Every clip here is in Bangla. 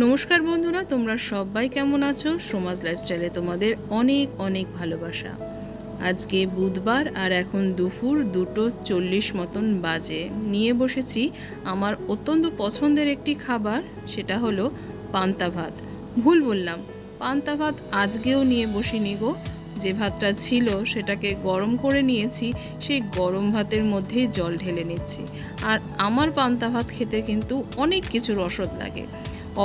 নমস্কার বন্ধুরা, তোমরা সবাই কেমন আছো? সমাজ লাইফস্টাইলে তোমাদের অনেক অনেক ভালোবাসা। আজকে বুধবার আর এখন দুপুর 2:40 মতন বাজে। নিয়ে বসেছি আমার অত্যন্ত পছন্দের একটি খাবার, সেটা হলো পান্তা ভাত। ভুল বললাম, পান্তা ভাত আজকেও নিয়ে বসিনি গো। যে ভাতটা ছিল সেটাকে গরম করে নিয়েছি, সেই গরম ভাতের মধ্যেই জল ঢেলে নিচ্ছি। আর আমার পান্তা ভাত খেতে কিন্তু অনেক কিছু রসদ লাগে।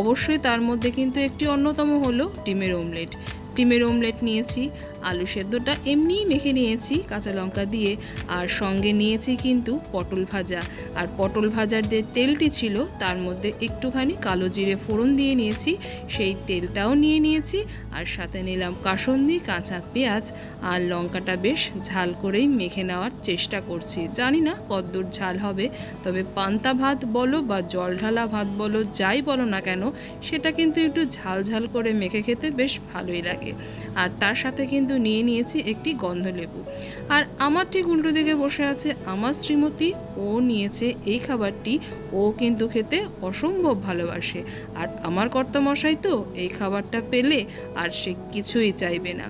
অবশ্যই তার মধ্যে কিন্তু একটি অন্যতম হলো ডিমের অমলেট। ডিমের অমলেট নিয়েছি, আলু সেদ্ধটা এমনিই মেখে নিয়েছি কাঁচা লঙ্কা দিয়ে, আর সঙ্গে নিয়েছি কিন্তু পটল ভাজা। আর পটল ভাজার যে তেলটি ছিল তার মধ্যে একটুখানি কালো জিরে ফোড়ন দিয়ে নিয়েছি, সেই তেলটাও নিয়ে নিয়েছি। আর সাথে নিলাম কাসুন্দি, কাঁচা পেঁয়াজ আর লঙ্কাটা বেশ ঝাল করেই মেখে নেওয়ার চেষ্টা করছি। জানি না কতদূর ঝাল হবে, তবে পান্তা ভাত বলো বা জল ঢালা ভাত বলো, যাই বলো না কেন, সেটা কিন্তু একটু ঝাল ঝাল করে মেখে খেতে বেশ ভালোই লাগে। আর তার সাথে কিন্তু নিয়ে নিয়েছি একটি গন্ধলেবু। আর আমার ঠিক উল্টো দিকে বসে আছে আমার শ্রীমতী, ও নিয়েছে এই খাবারটি। ও কিন্তু খেতে অসম্ভব ভালোবাসে। আর আমার কর্তামশাই তো এই খাবারটা পেলে আর সে কিছুই চাইবে না।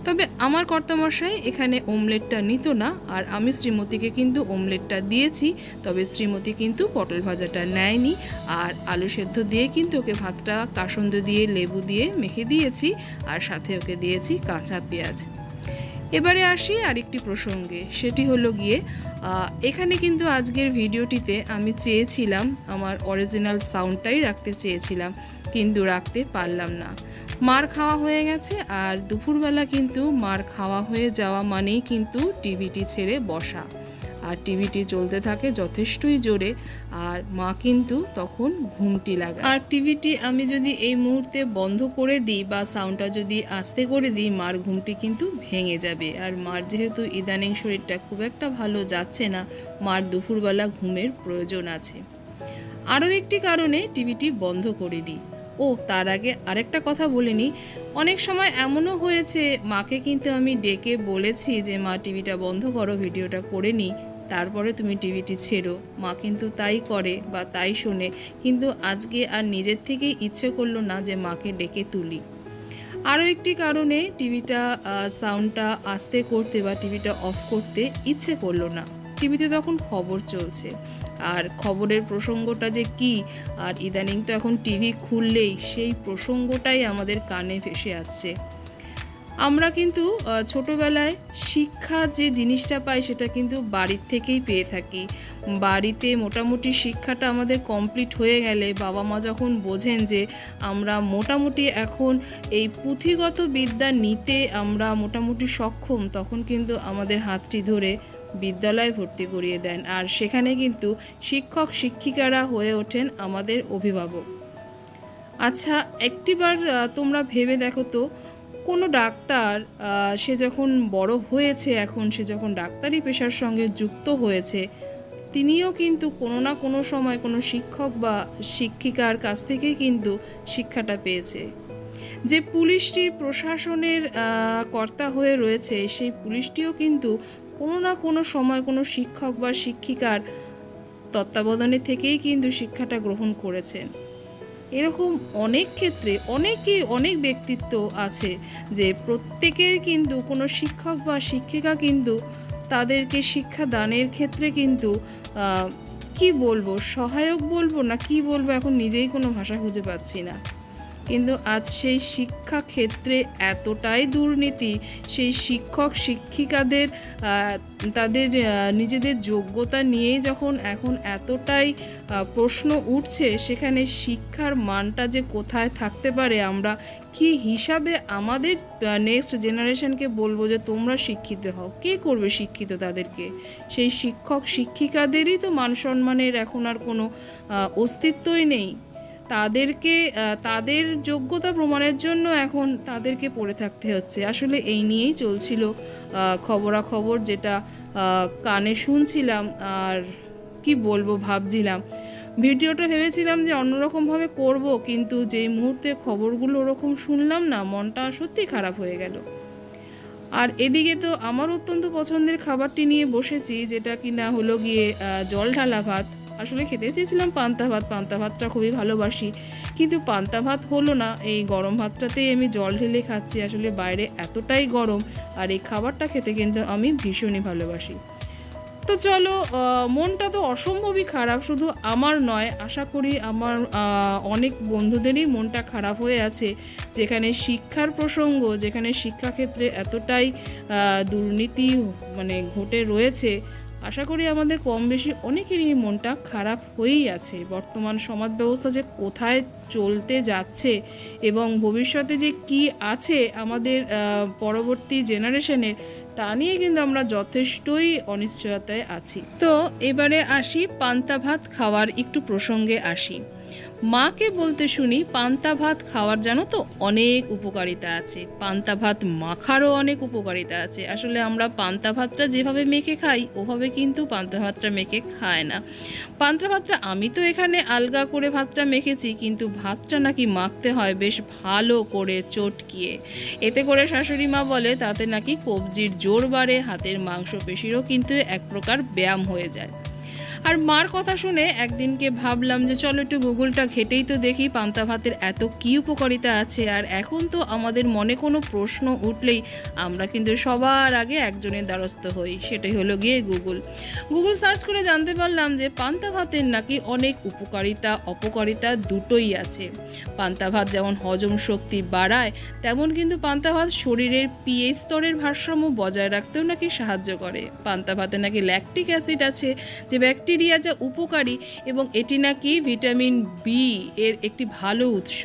তবে আমার কর্তামশাই এখানে অমলেটটা নিত না, আর আমি শ্রীমতীকে কিন্তু অমলেটটা দিয়েছি। তবে শ্রীমতী কিন্তু পটল ভাজাটা নেয়নি, আর আলু সেদ্ধ দিয়ে কিন্তু ওকে ভাতটা কাসুন্দি দিয়ে লেবু দিয়ে মেখে দিয়েছি, আর সাথে ওকে দিয়েছি কাঁচা পেঁয়াজ। এবারে আসি আরেকটি প্রসঙ্গে, সেটি হলো গিয়ে এখানে কিন্তু আজকের ভিডিওটিতে আমি চেয়েছিলাম আমার অরিজিনাল সাউন্ডটাই রাখতে চেয়েছিলাম, কিন্তু রাখতে পারলাম না। মার খাওয়া হয়ে গেছে, আর দুপুরবেলা কিন্তু মার খাওয়া হয়ে যাওয়া মানেই কিন্তু টিভিটি ছেড়ে বসা, আর টিভিটি চলতে থাকে যথেষ্টই জোরে, আর মা কিন্তু তখন ঘুমটি লাগে। আর টিভিটি আমি যদি এই মুহূর্তে বন্ধ করে দিই বা সাউন্ডটা যদি আস্তে করে দিই, মার ঘুমটি কিন্তু ভেঙে যাবে। আর মার যেহেতু ইদানিং শরীরটা খুব একটা ভালো যাচ্ছে না, মার দুপুরবেলা ঘুমের প্রয়োজন আছে। আরও একটি কারণে টিভিটি বন্ধ করে দিই। ও তার আগে আরেকটা কথা বলে নিই, অনেক সময় এমনও হয়েছে মাকে কিন্তু আমি ডেকে বলেছি যে মা টিভিটা বন্ধ করো, ভিডিওটা করে নিই, তারপরে তুমি টিভিটি ছেড়ো। মা কিন্তু তাই করে বা তাই শোনে, কিন্তু আজকে আর নিজের থেকেই ইচ্ছে করলো না যে মাকে ডেকে তুলি। আরও একটি কারণে টিভিটা সাউন্ডটা আস্তে করতে বা টিভিটা অফ করতে ইচ্ছে করলো না। টিভিতে তখন খবর চলছে, আর খবরের প্রসঙ্গটা যে কি, আর ইদানিং তো এখন টিভি খুললেই সেই প্রসঙ্গটাই আমাদের কানে ভেসে আসছে। আমরা কিন্তু ছোটোবেলায় শিক্ষা যে জিনিসটা পাই সেটা কিন্তু বাড়ির থেকেই পেয়ে থাকি। বাড়িতে মোটামুটি শিক্ষাটা আমাদের কমপ্লিট হয়ে গেলে বাবা মা যখন বোঝেন যে আমরা মোটামুটি এখন এই পুঁথিগত বিদ্যা নিতে আমরা মোটামুটি সক্ষম, তখন কিন্তু আমাদের হাতটি ধরে বিদ্যালয়ে ভর্তি করিয়ে দেন, আর সেখানে কিন্তু শিক্ষক শিক্ষিকারা হয়ে ওঠেন আমাদের অভিভাবক। আচ্ছা, একটিবার তোমরা ভেবে দেখো তো, কোনো ডাক্তার সে যখন বড় হয়েছে, এখন সে যখন ডাক্তারি পেশার সঙ্গে যুক্ত হয়েছে, তিনিও কিন্তু কোনো না কোনো সময় কোনো শিক্ষক বা শিক্ষিকার কাছ থেকেই কিন্তু শিক্ষাটা পেয়েছে। যে পুলিশটি প্রশাসনের কর্তা হয়ে রয়েছে, সেই পুলিশটিও কিন্তু কোনো না কোনো সময় কোনো শিক্ষক বা শিক্ষিকার তত্ত্বাবধানে থেকেই কিন্তু শিক্ষাটা গ্রহণ করেছেন। এরকম অনেক ক্ষেত্রে অনেক ব্যক্তিত্ব আছে যে প্রত্যেকের কিন্তু কোনো শিক্ষক বা শিক্ষিকা কিন্তু তাদেরকে শিক্ষা দানের ক্ষেত্রে কিন্তু কি বলবো, সহায়ক বলবো না কি বলবো, এখন নিজেই কোনো ভাষা খুঁজে পাচ্ছি না। কিন্তু আজ সেই শিক্ষা ক্ষেত্রে এতটাই দুর্নীতি, সেই শিক্ষক শিক্ষিকাদের তাদের নিজেদের যোগ্যতা নিয়েই যখন এখন এতটাই প্রশ্ন উঠছে, সেখানে শিক্ষার মানটা যে কোথায় থাকতে পারে, আমরা কি হিসাবে আমাদের নেক্সট জেনারেশনকে বলবো যে তোমরা শিক্ষিত হও? কে করবে শিক্ষিত তাদেরকে? সেই শিক্ষক শিক্ষিকাদেরই তো মান সম্মানের এখন আর কোনো অস্তিত্বই নেই। তাদেরকে তাদের যোগ্যতা প্রমাণের জন্য এখন তাদেরকে পড়ে থাকতে হচ্ছে। আসলে এই নিয়েই চলছিল খবরাখবর, যেটা কানে শুনছিলাম আর কি বলবো ভাবছিলাম। ভিডিওটা ভেবেছিলাম যে অন্যরকমভাবে করব, কিন্তু যেই মুহূর্তে খবরগুলো ওরকম শুনলাম না, মনটা সত্যি খারাপ হয়ে গেল। আর এদিকে তো আমার অত্যন্ত পছন্দের খাবারটি নিয়ে বসেছি, যেটা কিনা হলো গিয়ে জল ঢালা ভাত। আসলে খেতে চেয়েছিলাম পান্তা ভাত, পান্তা ভাতটা খুবই ভালোবাসি, কিন্তু পান্তা ভাত হলো না। এই গরম ভাতটাতেই আমি জল ঢেলে খাচ্ছি। আসলে বাইরে এতটাই গরম, আর এই খাবারটা খেতে কিন্তু আমি ভীষণই ভালোবাসি। তো চলো, মনটা তো অসম্ভবই খারাপ, শুধু আমার নয়, আশা করি আমার অনেক বন্ধুদেরই মনটা খারাপ হয়ে আছে। যেখানে শিক্ষার প্রসঙ্গ, যেখানে শিক্ষাক্ষেত্রে এতটাই দুর্নীতি ঘটে রয়েছে, আশা করি আমাদের কম বেশি অনেকেরই মনটা খারাপ হয়েই আছে। বর্তমান সমাজ ব্যবস্থা যে কোথায় চলতে যাচ্ছে এবং ভবিষ্যতে যে কি আছে আমাদের পরবর্তী জেনারেশনের, তা নিয়ে কিন্তু আমরা যথেষ্টই অনিশ্চয়তায় আছি। তো এবারে আসি পান্তা ভাত খাওয়ার একটু প্রসঙ্গে আসি। মাকে বলতে শুনি পান্তা ভাত খাওয়ার জানো তো অনেক উপকারিতা আছে, পান্তা ভাত মাখারও অনেক উপকারিতা আছে। আসলে আমরা পান্তা ভাতটা যেভাবে মেখে খাই ওভাবে কিন্তু পান্তা ভাতটা মেখে খায় না। পান্তা ভাতটা আমি তো এখানে আলগা করে ভাতটা মেখেছি, কিন্তু ভাতটা নাকি মাখতে হয় বেশ ভালো করে চটকিয়ে। এতে করে শাশুড়ি মা বলে তাতে নাকি কবজির জোর বাড়ে, হাতের মাংসপেশিরও কিন্তু এক প্রকার ব্যায়াম হয়ে যায়। আর মার কথা শুনে একদিনকে ভাবলাম যে চলো একটু গুগলটা ঘেটেই তো দেখি পান্তা ভাতের এত কী উপকারিতা আছে। আর এখন তো আমাদের মনে কোনো প্রশ্ন উঠলেই আমরা কিন্তু সবার আগে একজনের দ্বারস্থ হই, সেটাই হলো গিয়ে গুগল সার্চ করে জানতে পারলাম যে পান্তা ভাতের নাকি অনেক উপকারিতা অপকারিতা দুটোই আছে। পান্তা ভাত যেমন হজম শক্তি বাড়ায়, তেমন কিন্তু পান্তা ভাত শরীরের পিএইচ স্তরের ভারসাম্য বজায় রাখতেও নাকি সাহায্য করে। পান্তা ভাতে নাকি ল্যাকটিক অ্যাসিড আছে, যে ব্যাকটেরিয়া যা উপকারী, এবং এটি নাকি ভিটামিন বি এর একটি ভালো উৎস।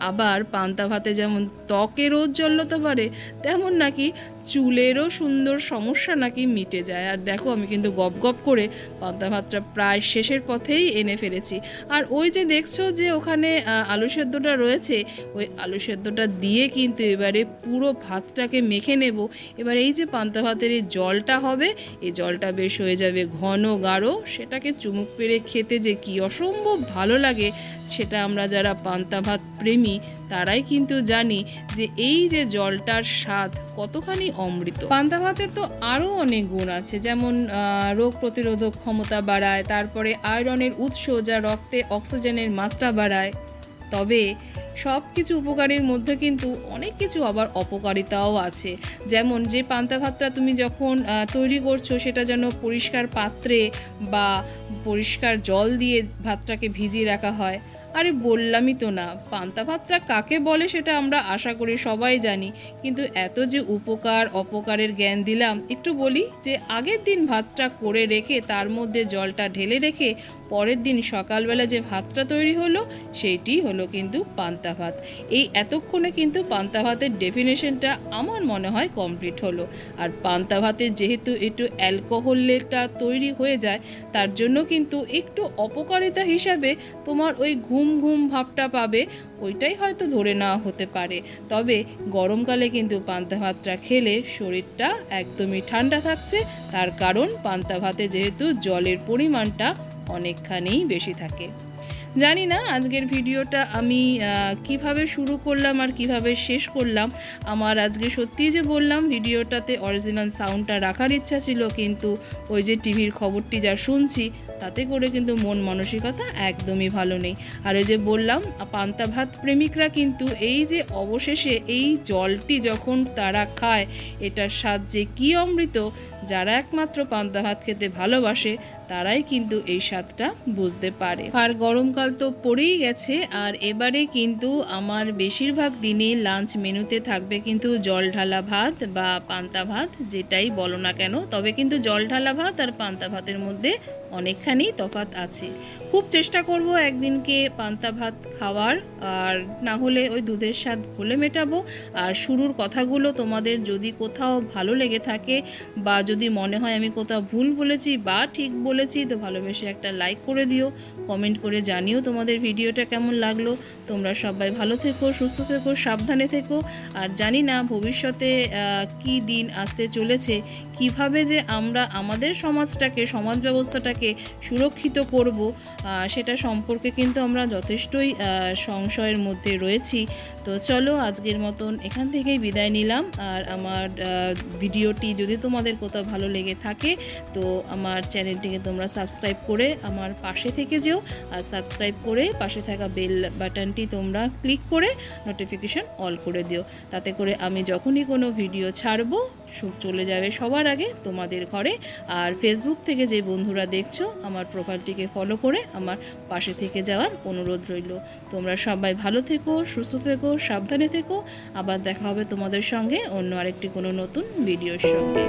আবার পান্তা ভাতে যেমন ত্বকের ঔজ্জ্বল্যতা বাড়ে, তেমন নাকি চুলেরও সুন্দর সমস্যা নাকি মিটে যায়। আর দেখো আমি কিন্তু গপ গপ করে পান্তা ভাতটা প্রায় শেষের পথেই এনে ফেলেছি। আর ওই যে দেখছো যে ওখানে আলু সেদ্ধটা রয়েছে, ওই আলু সেদ্ধটা দিয়ে কিন্তু এবারে পুরো ভাতটাকে মেখে নেব। এবার এই যে পান্তা ভাতের এই জলটা হবে, এই জলটা বেশ হয়ে যাবে ঘন গাঢ়, সেটাকে চুমুক পেড়ে খেতে যে কি অসম্ভব ভালো লাগে, সেটা আমরা যারা পান্তা ভাত প্রেমী তারাই কিন্তু জানি যে এই যে জলটার স্বাদ কতখানি অমৃত। পান্তা ভাতের তো আরও অনেক গুণ আছে, যেমন রোগ প্রতিরোধক ক্ষমতা বাড়ায়, তারপরে আয়রনের উৎস যা রক্তে অক্সিজেনের মাত্রা বাড়ায়। তবে সব কিছু উপকারের মধ্যে কিন্তু অনেক কিছু আবার অপকারিতাও আছে। যেমন যে পান্তা ভাতটা তুমি যখন তৈরি করছো সেটা যেন পরিষ্কার পাত্রে বা পরিষ্কার জল দিয়ে ভাতটাকে ভিজিয়ে রাখা হয়। আরে বললামই তো না, পান্তা ভাতটা কাকে বলে সেটা আমরা আশা করি সবাই জানি, কিন্তু এত যে উপকার অপকারের জ্ঞান দিলাম, একটু বলি যে আগের দিন ভাতটা করে রেখে তার মধ্যে জলটা ঢেলে রেখে পরের দিন সকালবেলা যে ভাতটা তৈরি হলো সেইটিই হলো কিন্তু পান্তা ভাত। এই এতক্ষণে কিন্তু পান্তা ভাতের ডেফিনেশনটা আমার মনে হয় কমপ্লিট হলো। আর পান্তা ভাতের যেহেতু একটু অ্যালকোহলটা তৈরি হয়ে যায়, তার জন্য কিন্তু একটু অপকারিতা হিসাবে তোমার ওই ঘুম ঘুম ভাবটা পাবে, ওইটাই হয়তো ধরে নেওয়া হতে পারে। তবে গরমকালে কিন্তু পান্তা ভাতটা খেলে শরীরটা একদমই ঠান্ডা থাকছে, তার কারণ পান্তা ভাতে যেহেতু জলের পরিমাণটা অনেকখানিই বেশি থাকে। জানি না আজকের ভিডিওটা আমি কিভাবে শুরু করলাম আর কিভাবে শেষ করলাম। আমার আজকে সত্যিই যে বললাম ভিডিওটাতে অরিজিনাল সাউন্ডটা রাখার ইচ্ছা ছিল, কিন্তু ওই যে টিভির খবরটি যা শুনছি তাতে করে কিন্তু মন মানসিকতা একদমই ভালো নেই। আর ওই যে বললাম পান্তা ভাত প্রেমিকরা কিন্তু এই যে অবশেষে এই জলটি যখন তারা খায়, এটার স্বাদ যে কী অমৃত, যারা একমাত্র পান্তা ভাত খেতে ভালোবাসে তারাই কিন্তু এই স্বাদটা বুঝতে পারে। আর গরমকাল তো পড়েই গেছে, আর এবারে কিন্তু আমার বেশিরভাগ দিনই লাঞ্চ মেনুতে থাকবে কিন্তু জল ঢালা ভাত বা পান্তা ভাত, যেটাই বলো না কেন। তবে কিন্তু জল ঢালা ভাত আর পান্তা ভাতের মধ্যে অনেকখানি তফাৎ আছে। খুব চেষ্টা করব একদিনকে পান্তা ভাত খাওয়ার, আর না হলে ওই দুধের স্বাদ ভুলে মেটাবো। আর শুরুর কথাগুলো তোমাদের যদি কোথাও ভালো লেগে থাকে বা যদি মনে হয় আমি কোথাও ভুল বলেছি বা ঠিক বলেছি, তো ভালোবেসে একটা লাইক করে দিও, কমেন্ট করে জানিও তোমাদের ভিডিওটা কেমন লাগলো। তোমরা সবাই ভালো থেকো, সুস্থ থেকো, সাবধানে থেকো। আর জানি না ভবিষ্যতে কি দিন আসতে চলেছে, কিভাবে যে আমরা আমাদের সমাজটাকে, সমাজ ব্যবস্থাটাকে সুরক্ষিত করব, সেটা সম্পর্কে কিন্তু আমরা যথেষ্টই সংশয়ের মধ্যে রয়েছি। তো চলো আজকের মতন এখান থেকেই বিদায় নিলাম। আর আমার ভিডিওটি যদি তোমাদের কোথাও ভালো লেগে থাকে তো আমার চ্যানেলটিকে তোমরা সাবস্ক্রাইব করে আমার পাশে থেকে যেও, আর সাবস্ক্রাইব করে পাশে থাকা বেল বাটনটি তোমরা ক্লিক করে নোটিফিকেশন অল করে দিও। তাতে করে আমি যখনই কোনো ভিডিও ছাড়বো চলে যাবে সবার আগে তোমাদের ঘরে। আর ফেসবুক থেকে যে বন্ধুরা দেখছো আমার প্রোফাইলটিকে ফলো করে আমার পাশে থেকে যাওয়ার অনুরোধ রইল। তোমরা সবাই ভালো থেকো, সুস্থ থেকো, সাবধানে থেকো। আবার দেখা হবে তোমাদের সঙ্গে অন্য আরেকটি কোনো নতুন ভিডিওর সঙ্গে।